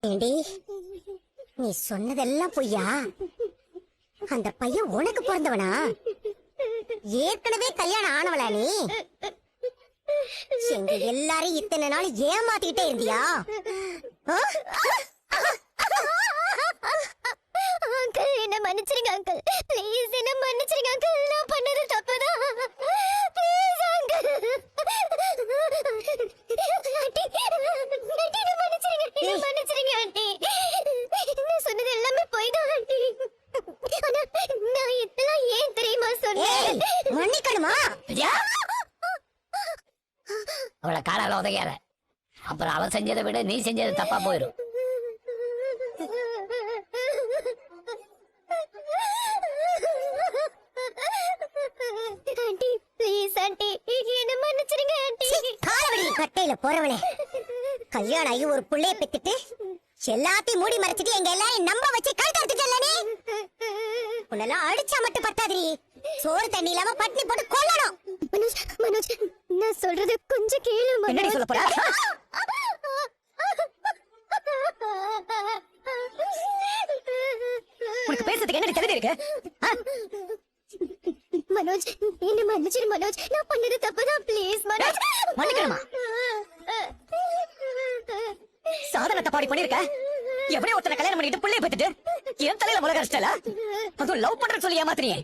ஏண்டி நீ சொன்னதெல்லாம் பொய்யா? அந்த பையன் உனக்கு பிறந்தவனா? ஏற்கனவே கல்யாணம் ஆனவளா நீ? எங்க எல்லாரும் இத்தனை நாள் ஏமாத்திட்டே இருந்தியா? அங்கிள் என்ன மன்னிச்சிருங்க அங்கிள், ப்ளீஸ் என்ன மன்னிச்சிருங்க அங்கிள், நான் பண்ணது தப்புதான், ப்ளீஸ் அங்கிள். ஆண்டி என்ன மன்னிச்சிருங்க, என்ன மன்னிச்சிருங்க ஆண்டி. நான் சொன்னது எல்லாமே போய் தான் ஆண்டி. ஆனா நான் இதெல்லாம் ஏன் தெரியுமா சொன்னேன்? மன்னிக்கணுமா? அவளை காலால உதைக்காத, அப்புறம் அவ செஞ்சதை விட நீ செஞ்சது தப்பா போயிடும். ஆண்டி ப்ளீஸ் ஆண்டி என்ன மன்னிச்சிருங்க ஆண்டி. காலவடி கட்டையில போறவளே, கல்யாணம் ஆகி ஒரு புள்ளைய பெத்துட்டு எல்லாத்தையும் மூடி மறைச்சிட்டு எங்க எல்லாரும் நம்ப வச்சு கழுத்து அறுத்துட்டல நீ. உன்னெல்லாம் அடிச்சா மட்டும் பத்தாது, சோறு தண்ணி இல்லாம பட்டினி போட்டு கொல்லணும். மனோஜ் மனோஜ் நான் சொல்றது கொஞ்சம் கேளு மனோஜ். என்னடி சொல்ல போற? உனக்கு பேசுறதுக்கு என்னடி தகுதி இருக்கு? மனோஜ் என்ன மன்னிச்சிரு மனோஜ், நான் பண்ணது தப்புதான், ப்ளீஸ் மனோஜ். மன்னிக்கணுமா? சாதனத்தை பாடி பண்ணிருக்க. எப்படியோ ஒருத்தனை கல்யாணம் பண்ணிட்டு பிள்ளைய பெத்துட்டு என் தலையில முளக அடிச்சிட்டல. அதுவும் லவ் பண்றேன்னு சொல்லி ஏமாத்துறீங்க.